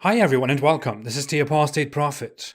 Hi everyone and welcome. This is the Apostate Prophet.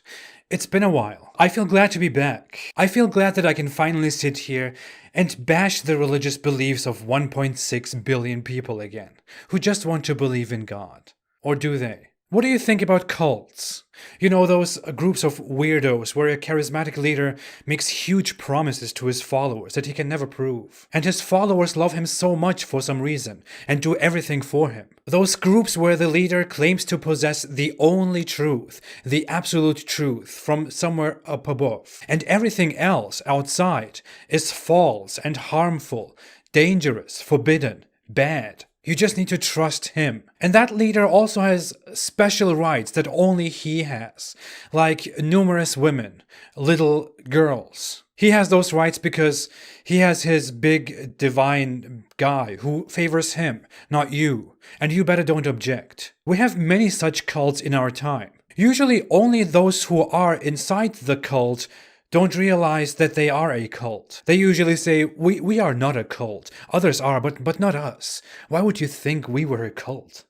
It's been a while. I feel glad to be back. I feel glad that I can finally sit here and bash the religious beliefs of 1.6 billion people again, who just want to believe in God. Or do they? What do you think about cults? You know, those groups of weirdos where a charismatic leader makes huge promises to his followers that he can never prove. And his followers love him so much for some reason and do everything for him. Those groups where the leader claims to possess the only truth, the absolute truth from somewhere up above. And everything else outside is false and harmful, dangerous, forbidden, bad. You just need to trust him. And that leader also has special rights that only he has, like numerous women, little girls. He has those rights because he has his big divine guy who favors him, not you. And you better don't object. We have many such cults in our time. Usually only those who are inside the cult don't realize that they are a cult. They usually say, we are not a cult. Others are, but not us. Why would you think we were a cult?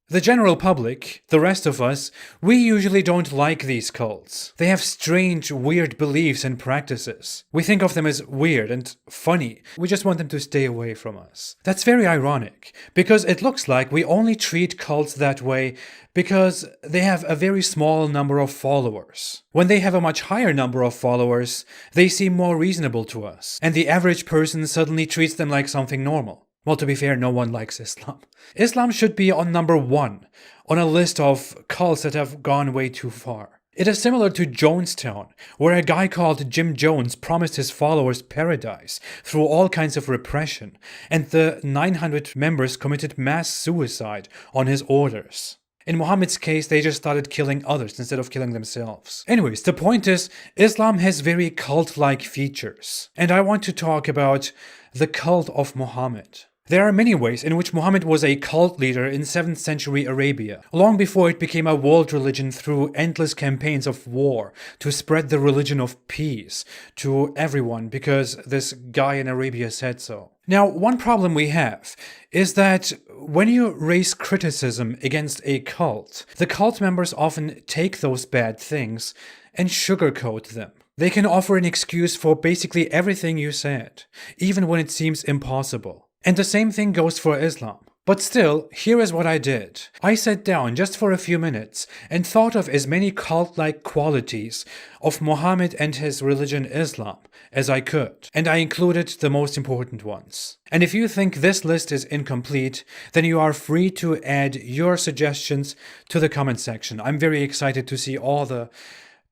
The general public, the rest of us, we usually don't like these cults. They have strange, weird beliefs and practices. We think of them as weird and funny. We just want them to stay away from us. That's very ironic, because it looks like we only treat cults that way because they have a very small number of followers. When they have a much higher number of followers, they seem more reasonable to us, and the average person suddenly treats them like something normal. Well, to be fair, no one likes Islam. Islam should be on number 1 on a list of cults that have gone way too far. It is similar to Jonestown, where a guy called Jim Jones promised his followers paradise through all kinds of repression, and the 900 members committed mass suicide on his orders. In Muhammad's case, they just started killing others instead of killing themselves. Anyways, the point is, Islam has very cult-like features. And I want to talk about the cult of Muhammad. There are many ways in which Muhammad was a cult leader in 7th century Arabia, long before it became a world religion through endless campaigns of war to spread the religion of peace to everyone because this guy in Arabia said so. Now, one problem we have is that when you raise criticism against a cult, the cult members often take those bad things and sugarcoat them. They can offer an excuse for basically everything you said, even when it seems impossible. And the same thing goes for Islam. But still, here is what I did. I sat down just for a few minutes and thought of as many cult-like qualities of Muhammad and his religion Islam as I could, and I included the most important ones. And if you think this list is incomplete, then you are free to add your suggestions to the comment section. I'm very excited to see all the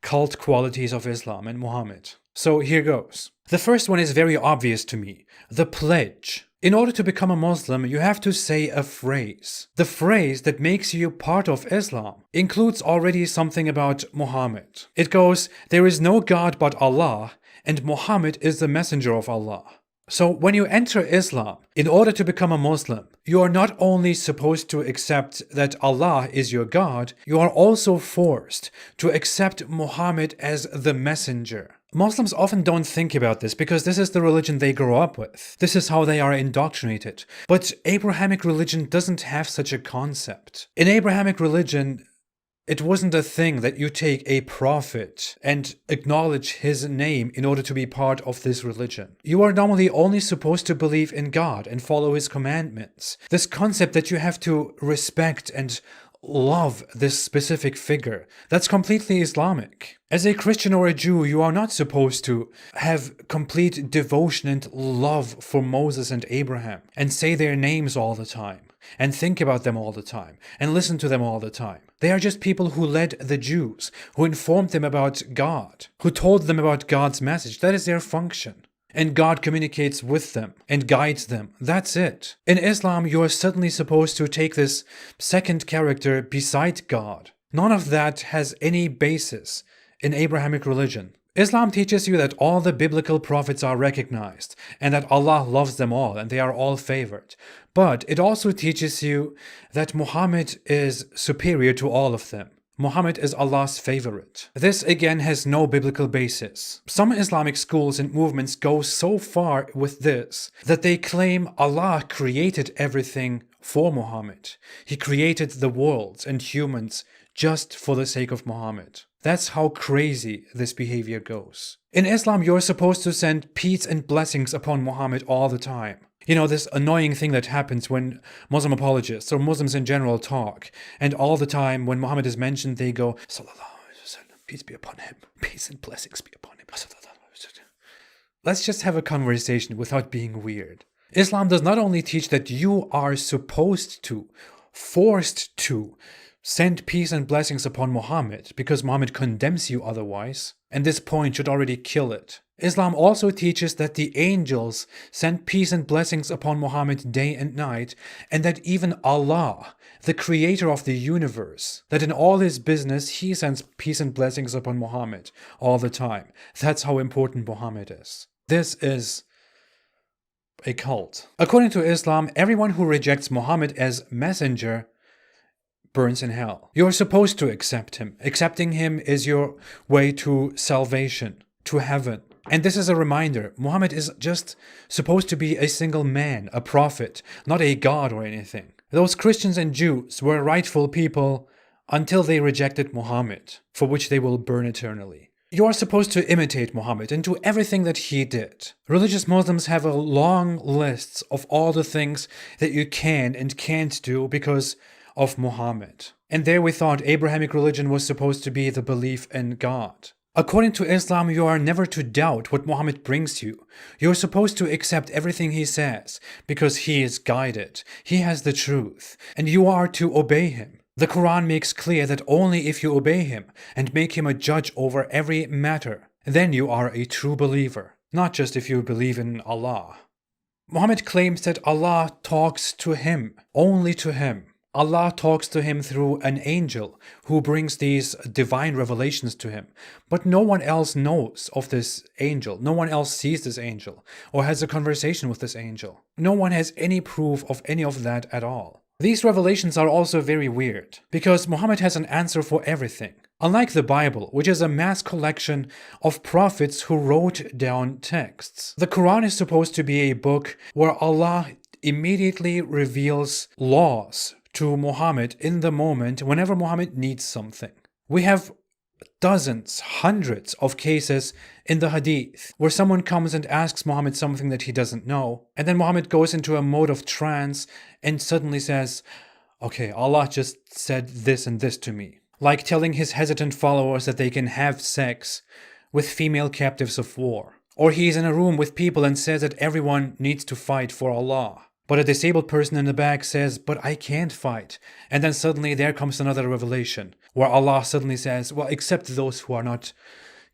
cult qualities of Islam and Muhammad. So here goes. The first one is very obvious to me, the pledge. In order to become a Muslim, you have to say a phrase. The phrase that makes you part of Islam includes already something about Muhammad. It goes, "There is no God but Allah, and Muhammad is the messenger of Allah." So when you enter Islam, in order to become a Muslim, you are not only supposed to accept that Allah is your God, you are also forced to accept Muhammad as the messenger. Muslims often don't think about this because this is the religion they grow up with. This is how they are indoctrinated. But Abrahamic religion doesn't have such a concept. In Abrahamic religion, it wasn't a thing that you take a prophet and acknowledge his name in order to be part of this religion. You are normally only supposed to believe in God and follow his commandments. This concept that you have to respect and love this specific figure, that's completely Islamic. As a Christian or a Jew, you are not supposed to have complete devotion and love for Moses and Abraham and say their names all the time and think about them all the time and listen to them all the time. They are just people who led the Jews, who informed them about God, who told them about God's message. That is their function. And God communicates with them and guides them. That's it. In Islam, you are suddenly supposed to take this second character beside God. None of that has any basis in Abrahamic religion. Islam teaches you that all the biblical prophets are recognized and that Allah loves them all and they are all favored. But it also teaches you that Muhammad is superior to all of them. Muhammad is Allah's favorite. This again has no biblical basis. Some Islamic schools and movements go so far with this that they claim Allah created everything for Muhammad. He created the worlds and humans just for the sake of Muhammad. That's how crazy this behavior goes. In Islam, you're supposed to send peace and blessings upon Muhammad all the time. You know, this annoying thing that happens when Muslim apologists or Muslims in general talk, and all the time when Muhammad is mentioned, they go, Sallallahu Alaihi Wasallam, peace be upon him, peace and blessings be upon him. Let's just have a conversation without being weird. Islam does not only teach that you are supposed to, forced to, send peace and blessings upon Muhammad because Muhammad condemns you otherwise, and this point should already kill it. Islam also teaches that the angels send peace and blessings upon Muhammad day and night, and that even Allah, the creator of the universe, that in all his business he sends peace and blessings upon Muhammad all the time. That's how important Muhammad is. This is a cult. According to Islam, everyone who rejects Muhammad as messenger burns in hell. You're supposed to accept him. Accepting him is your way to salvation, to heaven. And this is a reminder, Muhammad is just supposed to be a single man, a prophet, not a god or anything. Those Christians and Jews were rightful people until they rejected Muhammad, for which they will burn eternally. You are supposed to imitate Muhammad and do everything that he did. Religious Muslims have a long list of all the things that you can and can't do because of Muhammad. And there we thought Abrahamic religion was supposed to be the belief in God. According to Islam, you are never to doubt what Muhammad brings you. You're supposed to accept everything he says because he is guided. He has the truth, and you are to obey him. The Quran makes clear that only if you obey him and make him a judge over every matter, then you are a true believer, not just if you believe in Allah. Muhammad claims that Allah talks to him, only to him. Allah talks to him through an angel who brings these divine revelations to him. But no one else knows of this angel. No one else sees this angel or has a conversation with this angel. No one has any proof of any of that at all. These revelations are also very weird because Muhammad has an answer for everything. Unlike the Bible, which is a mass collection of prophets who wrote down texts, the Quran is supposed to be a book where Allah immediately reveals laws to Muhammad in the moment whenever Muhammad needs something. We have dozens, hundreds of cases in the Hadith where someone comes and asks Muhammad something that he doesn't know, and then Muhammad goes into a mode of trance and suddenly says, okay, Allah just said this and this to me. Like telling his hesitant followers that they can have sex with female captives of war. Or he's in a room with people and says that everyone needs to fight for Allah. But a disabled person in the back says, but I can't fight. And then suddenly there comes another revelation where Allah suddenly says, well, except those who are not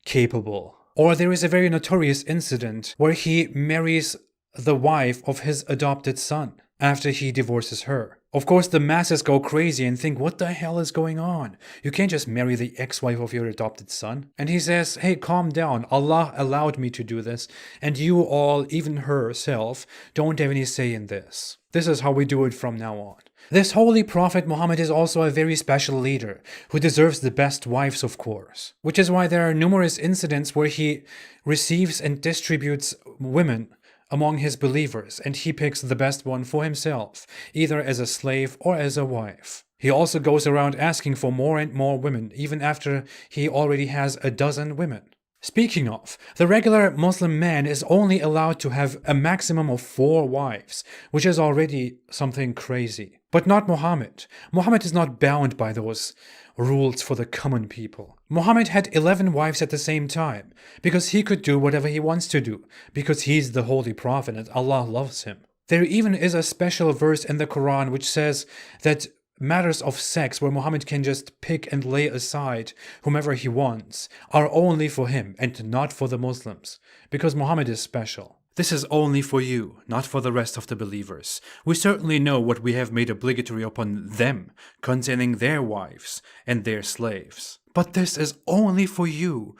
capable. Or there is a very notorious incident where he marries the wife of his adopted son after he divorces her. Of course, the masses go crazy and think, what the hell is going on? You can't just marry the ex-wife of your adopted son. And he says, hey, calm down. Allah allowed me to do this. And you all, even herself, don't have any say in this. This is how we do it from now on. This holy prophet Muhammad is also a very special leader who deserves the best wives, of course. Which is why there are numerous incidents where he receives and distributes women among his believers, and he picks the best one for himself, either as a slave or as a wife. He also goes around asking for more and more women, even after he already has a dozen women. Speaking of, the regular Muslim man is only allowed to have a maximum of 4 wives, which is already something crazy. But not Muhammad. Muhammad is not bound by those rules for the common people. Muhammad had 11 wives at the same time, because he could do whatever he wants to do, because he's the holy prophet and Allah loves him. There even is a special verse in the Quran which says that matters of sex where Muhammad can just pick and lay aside whomever he wants are only for him and not for the Muslims, because Muhammad is special. This is only for you, not for the rest of the believers. We certainly know what we have made obligatory upon them concerning their wives and their slaves. But this is only for you,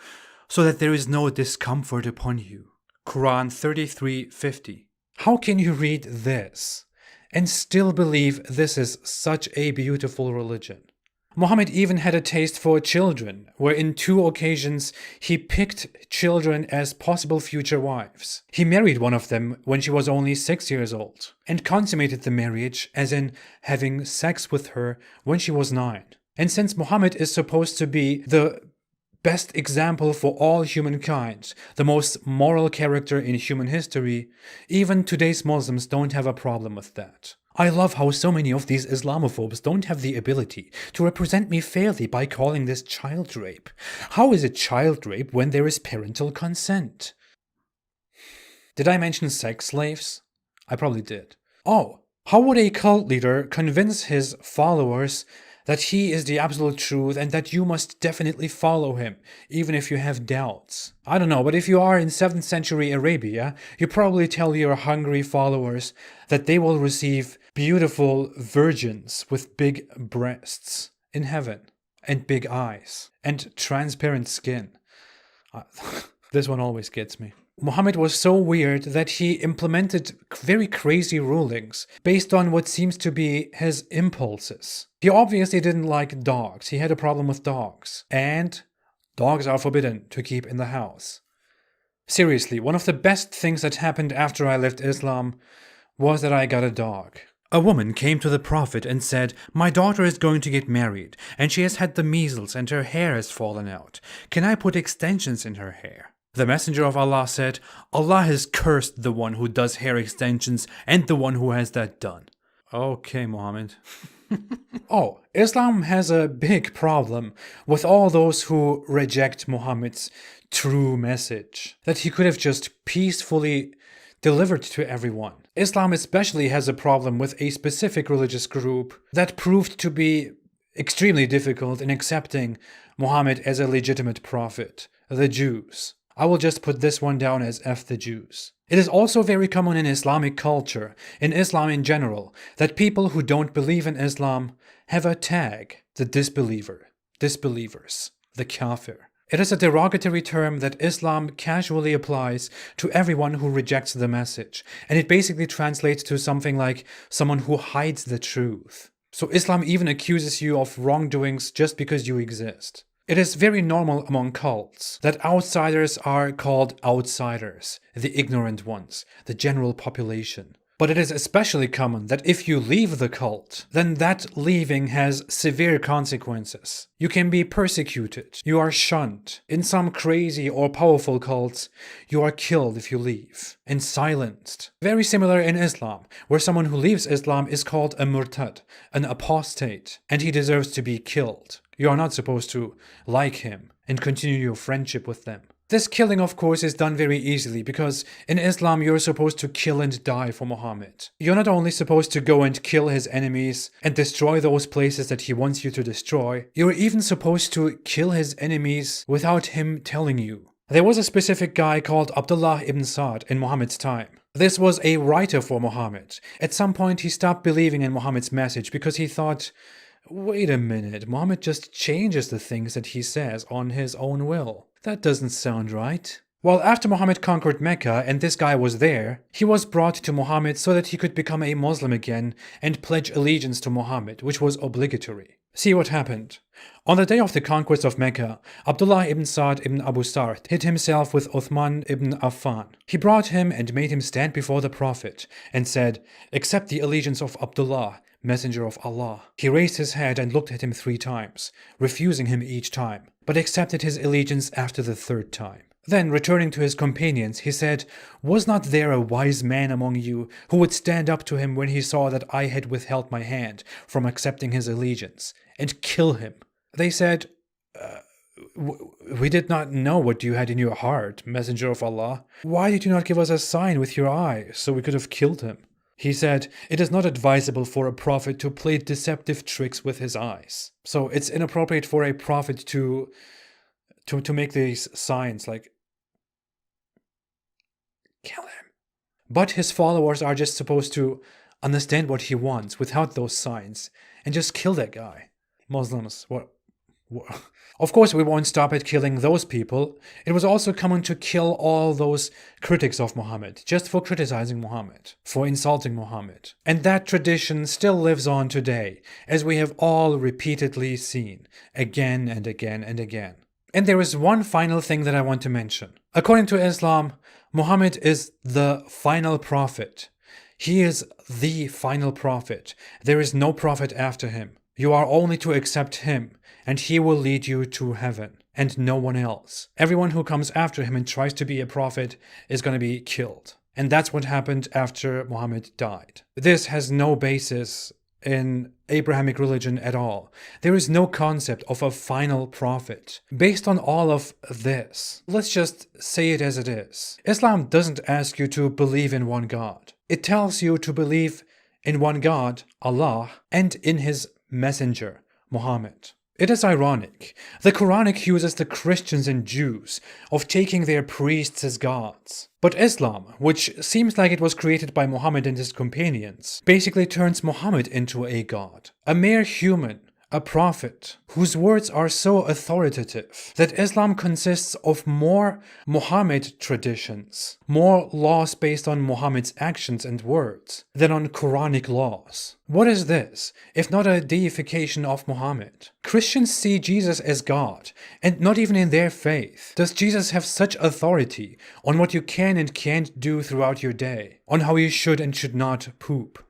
so that there is no discomfort upon you. Quran 33:50. How can you read this and still believe this is such a beautiful religion? Muhammad even had a taste for children, where in 2 occasions he picked children as possible future wives. He married one of them when she was only 6 years old, and consummated the marriage, as in having sex with her, when she was 9. And since Muhammad is supposed to be the best example for all humankind, the most moral character in human history, even today's Muslims don't have a problem with that. I love how so many of these Islamophobes don't have the ability to represent me fairly by calling this child rape. How is it child rape when there is parental consent? Did I mention sex slaves? I probably did. Oh, how would a cult leader convince his followers that he is the absolute truth and that you must definitely follow him, even if you have doubts? I don't know, but if you are in 7th century Arabia, you probably tell your hungry followers that they will receive beautiful virgins with big breasts in heaven, and big eyes, and transparent skin. This one always gets me. Muhammad was so weird that he implemented very crazy rulings based on what seems to be his impulses. He obviously didn't like dogs. He had a problem with dogs. And dogs are forbidden to keep in the house. Seriously, one of the best things that happened after I left Islam was that I got a dog. A woman came to the Prophet and said, "My daughter is going to get married, and she has had the measles and her hair has fallen out. Can I put extensions in her hair?" The Messenger of Allah said, "Allah has cursed the one who does hair extensions and the one who has that done." Okay, Muhammad. Oh, Islam has a big problem with all those who reject Muhammad's true message that he could have just peacefully delivered to everyone. Islam especially has a problem with a specific religious group that proved to be extremely difficult in accepting Muhammad as a legitimate prophet, the Jews. I will just put this one down as F the Jews. It is also very common in Islamic culture, in Islam in general, that people who don't believe in Islam have a tag, the disbeliever, disbelievers, the kafir. It is a derogatory term that Islam casually applies to everyone who rejects the message, and it basically translates to something like someone who hides the truth. So Islam even accuses you of wrongdoings just because you exist. It is very normal among cults that outsiders are called outsiders, the ignorant ones, the general population. But it is especially common that if you leave the cult, then that leaving has severe consequences. You can be persecuted, you are shunned. In some crazy or powerful cults, you are killed if you leave, and silenced. Very similar in Islam, where someone who leaves Islam is called a murtad, an apostate, and he deserves to be killed. You are not supposed to like him and continue your friendship with them. This killing, of course, is done very easily because in Islam you're supposed to kill and die for Muhammad. You're not only supposed to go and kill his enemies and destroy those places that he wants you to destroy, you're even supposed to kill his enemies without him telling you. There was a specific guy called Abdullah ibn Sa'd in Muhammad's time. This was a writer for Muhammad. At some point he stopped believing in Muhammad's message because he thought, wait a minute, Muhammad just changes the things that he says on his own will. That doesn't sound right. Well, after Muhammad conquered Mecca and this guy was there, he was brought to Muhammad so that he could become a Muslim again and pledge allegiance to Muhammad, which was obligatory. See what happened. On the day of the conquest of Mecca, Abdullah ibn Sa'd ibn Abu Sart hid himself with Uthman ibn Affan. He brought him and made him stand before the Prophet and said, "Accept the allegiance of Abdullah, Messenger of Allah." He raised his head and looked at him 3 times, refusing him each time, but accepted his allegiance after the 3rd time. Then, returning to his companions, he said, "Was not there a wise man among you who would stand up to him when he saw that I had withheld my hand from accepting his allegiance, and kill him?" They said, "We did not know what you had in your heart, Messenger of Allah. Why did you not give us a sign with your eye so we could have killed him?" He said, "It is not advisable for a prophet to play deceptive tricks with his eyes. So it's inappropriate for a prophet to make these signs like, kill him." But his followers are just supposed to understand what he wants without those signs and just kill that guy. Muslims, Of course, we won't stop at killing those people. It was also common to kill all those critics of Muhammad, just for criticizing Muhammad, for insulting Muhammad. And that tradition still lives on today, as we have all repeatedly seen, again and again and again. And there is one final thing that I want to mention. According to Islam, Muhammad is the final prophet. He is the final prophet. There is no prophet after him. You are only to accept him, and he will lead you to heaven, and no one else. Everyone who comes after him and tries to be a prophet is going to be killed. And that's what happened after Muhammad died. This has no basis in Abrahamic religion at all. There is no concept of a final prophet. Based on all of this, let's just say it as it is. Islam doesn't ask you to believe in one God. It tells you to believe in one God, Allah, and in his messenger, Muhammad. It is ironic. The Quran accuses the Christians and Jews of taking their priests as gods. But Islam, which seems like it was created by Muhammad and his companions, basically turns Muhammad into a god. A mere human, a prophet, whose words are so authoritative that Islam consists of more Muhammad traditions, more laws based on Muhammad's actions and words, than on Quranic laws. What is this, if not a deification of Muhammad? Christians see Jesus as God, and not even in their faith does Jesus have such authority on what you can and can't do throughout your day, on how you should and should not poop.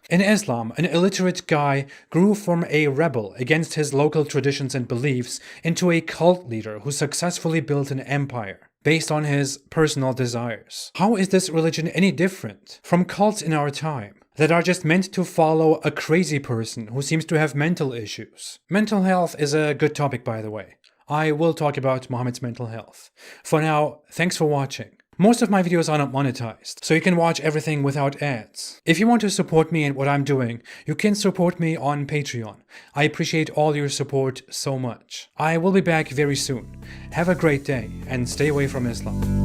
In Islam, an illiterate guy grew from a rebel against his local traditions and beliefs into a cult leader who successfully built an empire based on his personal desires. How is this religion any different from cults in our time that are just meant to follow a crazy person who seems to have mental issues? Mental health is a good topic, by the way. I will talk about Muhammad's mental health. For now, thanks for watching. Most of my videos are not monetized, so you can watch everything without ads. If you want to support me and what I'm doing, you can support me on Patreon. I appreciate all your support so much. I will be back very soon. Have a great day and stay away from Islam.